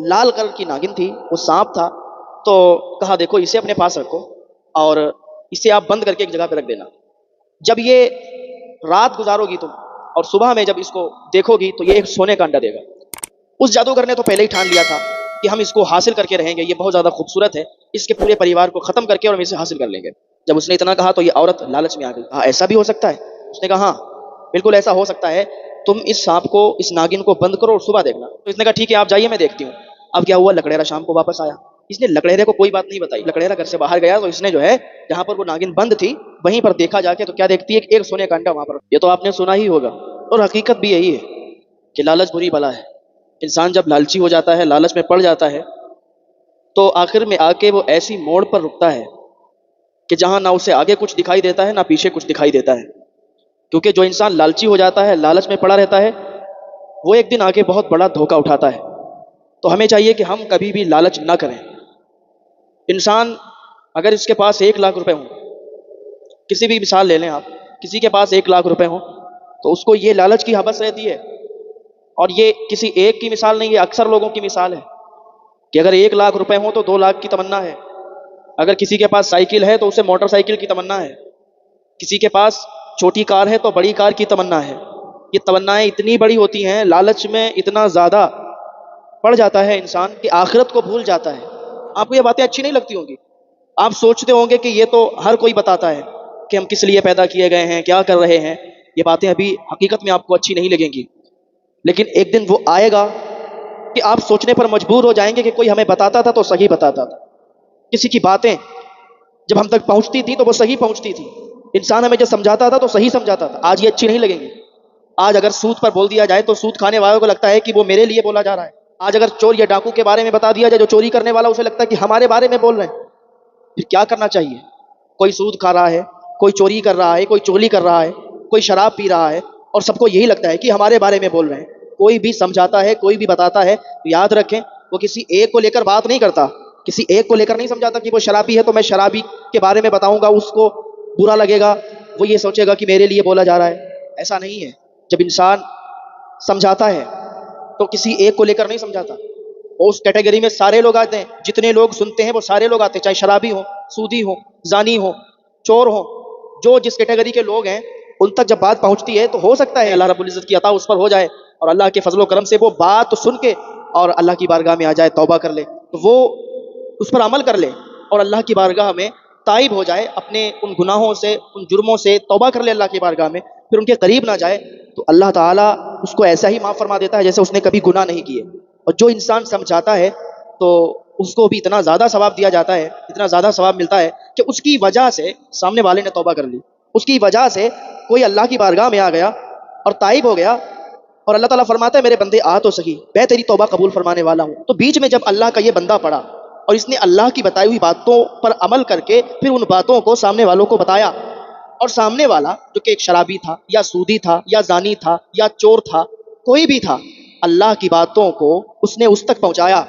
लाल colour की नागिन थी, वो सांप था। तो कहा देखो इसे अपने पास रखो और इसे आप बंद करके एक जगह पे रख देना। जब ये रात गुजारोगी तुम और सुबह में जब इसको देखोगी तो ये एक सोने का अंडा देगा। उस जादूगर ने तो पहले ही ठान लिया था कि हम इसको हासिल करके रहेंगे, ये बहुत ज़्यादा खूबसूरत है, इसके पूरे परिवार को ख़त्म करके और हम इसे हासिल कर लेंगे। जब उसने इतना कहा तो ये औरत लालच में आ गई। हाँ, ऐसा भी हो सकता है? उसने कहा हाँ बिल्कुल ऐसा हो सकता है, तुम इस सांप को, इस नागिन को बंद करो और सुबह देखना। तो इसने कहा ठीक है आप जाइए, मैं देखती हूँ। अब क्या हुआ, लकड़ेरा शाम को वापस आया। इसने लकड़ेरे को कोई बात नहीं बताई। लकड़ेरा घर से बाहर गया तो इसने जो है जहां पर वो नागिन बंद थी वहीं पर देखा जाके तो क्या देखती है, एक सोने का अंडा वहां पर। ये तो आपने सुना ही होगा और हकीकत भी यही है कि लालच बुरी बला है। इंसान जब लालची हो जाता है, लालच में पड़ जाता है, तो आखिर में आके वो ऐसी मोड़ पर रुकता है कि जहां ना उसे आगे कुछ दिखाई देता है ना पीछे कुछ दिखाई देता है। क्योंकि जो इंसान लालची हो जाता है, लालच में पड़ा रहता है, वो एक दिन आके बहुत बड़ा धोखा उठाता है। तो हमें चाहिए कि हम कभी भी लालच ना करें। इंसान अगर इसके पास 1 लाख रुपए हों, किसी भी मिसाल ले लें आप, किसी के पास 1 लाख रुपए हों तो उसको ये लालच की हवस रहती है। और ये किसी एक की मिसाल नहीं है, अक्सर लोगों की मिसाल है कि अगर 1 लाख रुपए हों तो 2 लाख की तमन्ना है। अगर किसी के पास साइकिल है तो उसे मोटरसाइकिल की तमन्ना है। किसी के पास छोटी कार है तो बड़ी कार की तमन्ना है। ये तमन्नाएं इतनी बड़ी होती हैं, लालच में इतना ज़्यादा पड़ जाता है इंसान कि आखिरत को भूल जाता है। आपको ये बातें अच्छी नहीं लगती होंगी। आप सोचते होंगे कि ये तो हर कोई बताता है कि हम किस लिए पैदा किए गए हैं, क्या कर रहे हैं। ये बातें अभी हकीकत में आपको अच्छी नहीं लगेंगी, लेकिन एक दिन वो आएगा कि आप सोचने पर मजबूर हो जाएंगे कि कोई हमें बताता था तो सही बताता था। किसी की बातें जब हम तक पहुंचती थी तो वो सही पहुंचती थी। इंसान हमें जब समझाता था तो सही समझाता था। आज ये अच्छी नहीं लगेंगी। आज अगर सूद पर बोल दिया जाए तो सूद खाने वालों को लगता है कि वो मेरे लिए बोला जा रहा है। आज अगर चोर या डाकू के बारे में बता दिया जाए, जो चोरी करने वाला, उसे लगता है कि हमारे बारे में बोल रहे हैं। फिर क्या करना चाहिए? कोई सूद खा रहा है, कोई चोरी कर रहा है, कोई चुगली कर रहा है, कोई शराब पी रहा है और सबको यही लगता है कि हमारे बारे में बोल रहे हैं। कोई भी समझाता है, कोई भी बताता है तो याद रखें वो किसी एक को लेकर बात नहीं करता। किसी एक को लेकर नहीं समझाता कि वो शराबी है तो मैं शराबी के बारे में बताऊंगा, उसको बुरा लगेगा, वो ये सोचेगा कि मेरे लिए बोला जा रहा है। ऐसा नहीं है। जब इंसान समझाता है तो किसी एक को लेकर नहीं समझाता। वो उस कैटेगरी में सारे लोग आते हैं। जितने लोग सुनते हैं वो सारे लोग आते हैं, चाहे शराबी हो, सूदी हो, जानी हो, चोर हो। जो जिस कैटेगरी के लोग हैं उन तक जब बात पहुंचती है तो हो सकता है अल्लाह रब्बुल इज्जत की अता उस पर हो जाए और अल्लाह के फजलो करम से वो बात सुन के और अल्लाह की बारगाह में आ जाए, तौबा कर ले, तो वो उस पर अमल कर ले और अल्लाह की बारगाह में ताइब हो जाए, अपने उन गुनाहों से, उन जुर्मों से तौबा कर ले अल्लाह की बारगाह में, फिर उनके करीब ना जाए, तो अल्लाह ताला उसको ऐसा ही माफ़ फरमा देता है जैसे उसने कभी गुनाह नहीं किए। और जो इंसान समझाता है तो उसको भी इतना ज़्यादा सवाब दिया जाता है, इतना ज़्यादा सवाब मिलता है कि उसकी वजह से सामने वाले ने तौबा कर ली, उसकी वजह से कोई अल्लाह की बारगाह में आ गया और ताइब हो गया और अल्लाह ताला फरमाता है मेरे बंदे आ तो सही, मैं तेरी तौबा कबूल फरमाने वाला हूँ। तो बीच में जब अल्लाह का ये बंदा पड़ा और इसने अल्लाह की बताई हुई बातों पर अमल करके फिर उन बातों को सामने वालों को बताया, और सामने वाला जो कि एक शराबी था या सूदी था या जानी था या चोर था, कोई भी था, अल्लाह की बातों को उसने उस तक पहुंचाया,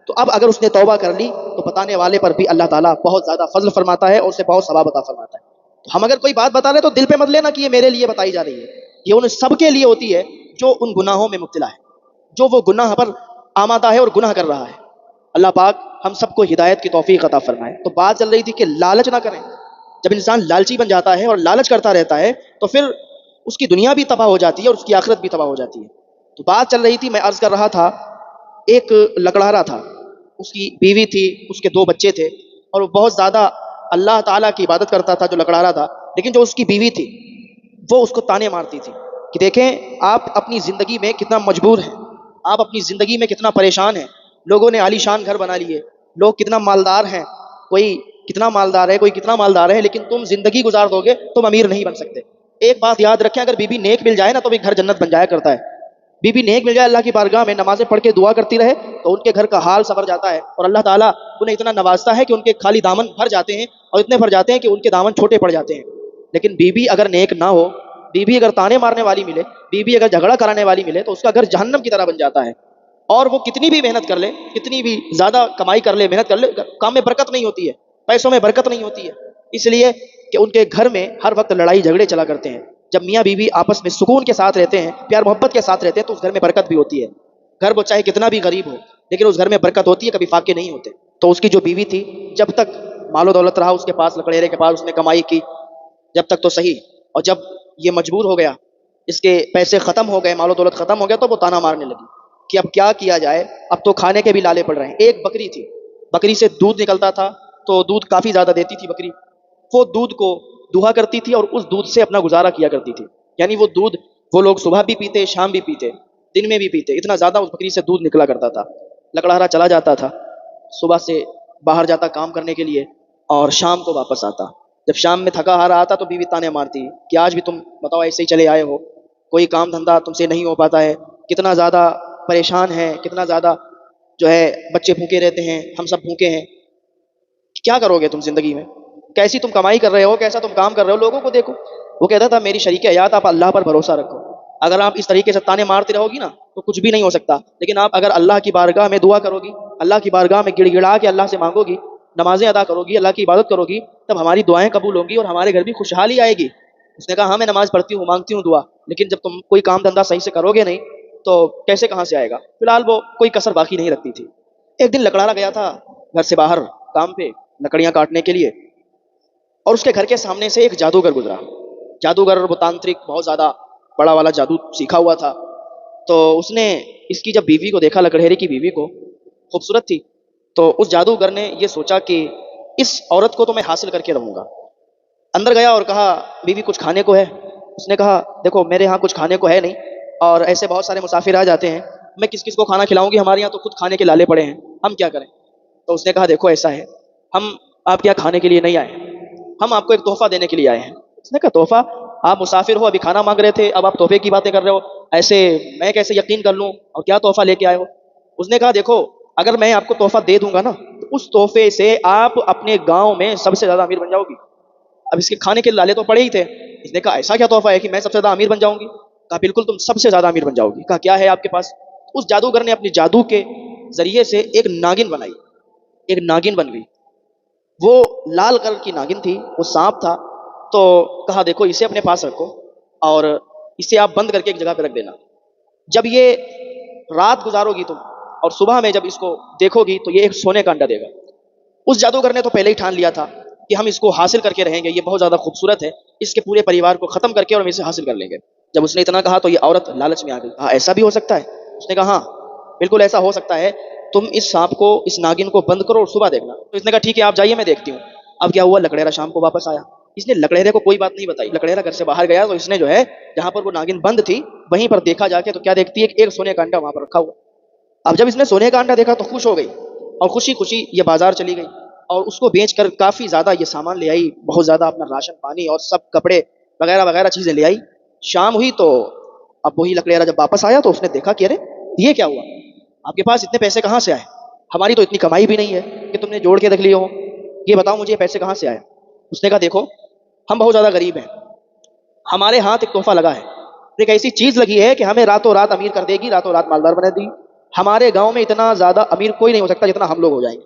तो अब अगर उसने तौबा कर ली तो बताने वाले पर भी अल्लाह ताला बहुत ज़्यादा फजल फरमाता है और उसे बहुत सवाब अता फरमाता है। तो हम अगर कोई बात बता रहे तो दिल पे मत लेना कि ये मेरे लिए बताई जा रही है। ये उन सब के लिए होती है जो उन गुनाहों में मुब्तला है, जो वो गुनाह पर आमादा है और गुनाह कर रहा है। अल्लाह पाक हम सबको हिदायत की तौफीक अता फरमाए। तो बात चल रही थी कि लालच ना करें। जब इंसान लालची बन जाता है और लालच करता रहता है तो फिर उसकी दुनिया भी तबाह हो जाती है और उसकी आखिरत भी तबाह हो जाती है। तो बात चल रही थी, मैं अर्ज कर रहा था, एक लकड़हारा था, उसकी बीवी थी, उसके 2 बच्चे थे और वो बहुत ज़्यादा अल्लाह ताला की इबादत करता था जो लकड़हारा था। लेकिन जो उसकी बीवी थी वो उसको ताने मारती थी कि देखें आप अपनी ज़िंदगी में कितना मजबूर हैं, आप अपनी ज़िंदगी में कितना परेशान हैं। लोगों ने आलीशान घर बना लिए, लोग कितना मालदार हैं, कोई कितना मालदार है, कोई कितना मालदार है, लेकिन तुम ज़िंदगी गुजार दोगे तुम अमीर नहीं बन सकते। एक बात याद रखें, अगर बीवी नेक मिल जाए ना तो भी घर जन्नत बन जाया करता है। बीवी नेक मिल जाए, अल्लाह की बारगाह में नमाजें पढ़ के दुआ करती रहे तो उनके घर का हाल संवर जाता है और अल्लाह ताला उन्हें इतना नवाजता है कि उनके खाली दामन भर जाते हैं और इतने भर जाते हैं कि उनके दामन छोटे पड़ जाते हैं। लेकिन बीवी अगर नेक ना हो, बीवी अगर ताने मारने वाली मिले, बीवी अगर झगड़ा कराने वाली मिले तो उसका घर जहन्नम की तरह बन जाता है। और वो कितनी भी मेहनत कर ले, कितनी भी ज़्यादा कमाई कर ले, मेहनत कर ले, काम में बरकत नहीं होती है, पैसों में बरकत नहीं होती है, इसलिए कि उनके घर में हर वक्त लड़ाई झगड़े चला करते हैं। जब मियाँ बीवी आपस में सुकून के साथ रहते हैं, प्यार मोहब्बत के साथ रहते हैं, तो उस घर में बरकत भी होती है। घर वो चाहे कितना भी गरीब हो, लेकिन उस घर में बरकत होती है, कभी फाके नहीं होते। तो उसकी जो बीवी थी, जब तक मालो दौलत रहा उसके पास, लकड़ेरे के पास, उसने कमाई की जब तक तो सही, और जब ये मजबूर हो गया, इसके पैसे खत्म हो गए, मालो दौलत खत्म हो गया, तो वो ताना मारने लगी कि अब क्या किया जाए, अब तो खाने के भी लाले पड़ रहे हैं। एक बकरी थी, बकरी से दूध निकलता था, तो दूध काफी ज्यादा देती थी बकरी। वो दूध को दुहा करती थी और उस दूध से अपना गुजारा किया करती थी। यानी वो दूध वो लोग सुबह भी पीते, शाम भी पीते, दिन में भी पीते, इतना ज्यादा उस बकरी से दूध निकला करता था। लकड़हारा चला जाता था, सुबह से बाहर जाता काम करने के लिए, और शाम को वापस आता। जब शाम में थका हारा आता तो बीवी ताने मारती कि आज भी तुम बताओ ऐसे ही चले आए हो, कोई काम धंधा तुमसे नहीं हो पाता है, कितना ज़्यादा परेशान है, कितना ज़्यादा जो है बच्चे भूखे रहते हैं, हम सब भूखे हैं, क्या करोगे तुम ज़िंदगी में, कैसी तुम कमाई कर रहे हो, कैसा तुम काम कर रहे हो, लोगों को देखो। वो कहता था मेरी शरीक हयात, आप अल्लाह पर भरोसा रखो। अगर आप इस तरीके से ताने मारते रहोगी ना तो कुछ भी नहीं हो सकता, लेकिन आप अगर अल्लाह की बारगाह में दुआ करोगी, अल्लाह की बारगाह में गिड़गिड़ा के अल्लाह से मांगोगी, नमाजें अदा करोगी, अल्लाह की इबादत करोगी, तब हमारी दुआएं कबूल होंगी और हमारे घर भी खुशहाली आएगी। उसने कहा हाँ मैं नमाज पढ़ती हूँ, मांगती हूँ दुआ, लेकिन जब तुम कोई काम धंधा सही से करोगे नहीं तो कैसे कहाँ से आएगा। फिलहाल वो कोई कसर बाकी नहीं रखती थी। एक दिन लकड़ारा गया था घर से बाहर काम पे, लकड़ियां काटने के लिए, और उसके घर के सामने से एक जादूगर गुजरा। जादूगर वो तांत्रिक, बहुत ज्यादा बड़ा वाला जादू सीखा हुआ था। तो उसने इसकी जब बीवी को देखा, लकड़हेरे की बीवी को, खूबसूरत थी, तो उस जादूगर ने ये सोचा कि इस औरत को तो मैं हासिल करके रहूंगा। अंदर गया और कहा बीवी कुछ खाने को है। उसने कहा देखो मेरे यहाँ कुछ खाने को है नहीं, और ऐसे बहुत सारे मुसाफिर आ जाते हैं, मैं किस किस को खाना खिलाऊंगी, हमारे यहाँ तो खुद खाने के लाले पड़े हैं, हम क्या करें। तो उसने कहा देखो ऐसा है, हम आपके यहाँ खाने के लिए नहीं आए, हम आपको एक तोहफा देने के लिए आए हैं। उसने कहा तोहफा, आप मुसाफिर हो, अभी खाना मांग रहे थे, अब आप तोहफे की बातें कर रहे हो, ऐसे मैं कैसे यकीन कर लूं, और क्या तोहफा लेके आए हो। उसने कहा देखो अगर मैं आपको तोहफा दे दूंगा ना तो उस तोहफे से आप अपने गांव में सबसे ज्यादा अमीर बन जाओगी। अब इसके खाने के लाले तो पड़े ही थे। इसने कहा ऐसा क्या तोहफा है कि मैं सबसे ज्यादा अमीर बन जाऊंगी। कहा बिल्कुल तुम सबसे ज्यादा अमीर बन जाओगी। कहा क्या है आपके पास। उस जादूगर ने अपनी जादू के जरिए से एक नागिन बनाई, एक नागिन बन गई। वो लाल कलर की नागिन थी, वो सांप था। तो कहा देखो इसे अपने पास रखो और इसे आप बंद करके एक जगह पे रख देना। जब ये रात गुजारोगी तुम और सुबह में जब इसको देखोगी तो ये एक सोने का अंडा देगा। उस जादूगर ने तो पहले ही ठान लिया था कि हम इसको हासिल करके रहेंगे, ये बहुत ज्यादा खूबसूरत है, इसके पूरे परिवार को खत्म करके और हम इसे हासिल कर लेंगे। जब उसने इतना कहा तो ये औरत लालच में आ गई। हाँ ऐसा भी हो सकता है। उसने कहा हाँ बिल्कुल ऐसा हो सकता है, तुम इस सांप को, इस नागिन को बंद करो और सुबह देखना। तो इसने कहा ठीक है आप जाइए मैं देखती हूँ। अब क्या हुआ, लकड़ेरा शाम को वापस आया। इसने लकड़ेरे को कोई बात नहीं बताई। लकड़ेरा घर से बाहर गया तो इसने जो है जहां पर वो नागिन बंद थी वहीं पर देखा जाके, तो क्या देखती है, एक सोने का अंडा वहां पर रखा हुआ। अब जब इसने सोने का अंडा देखा तो खुश हो गई और खुशी खुशी ये बाजार चली गई और उसको बेचकर काफी ज्यादा ये सामान ले आई, बहुत ज्यादा अपना राशन पानी और सब कपड़े वगैरह वगैरह चीजें ले आई। शाम हुई तो अब वही लकड़ेरा जब वापस आया तो उसने देखा कि अरे ये क्या हुआ, आपके पास इतने पैसे कहाँ से आए, हमारी तो इतनी कमाई भी नहीं है कि तुमने जोड़ के रख लिए हो, ये बताओ मुझे पैसे कहाँ से आए। उसने कहा देखो हम बहुत ज्यादा गरीब हैं, हमारे हाथ एक तोहफा लगा है, एक ऐसी चीज लगी है कि हमें रातों रात अमीर कर देगी, रातों रात मालदार बना देगी। हमारे गांव में इतना ज्यादा अमीर कोई नहीं हो सकता जितना हम लोग हो जाएंगे।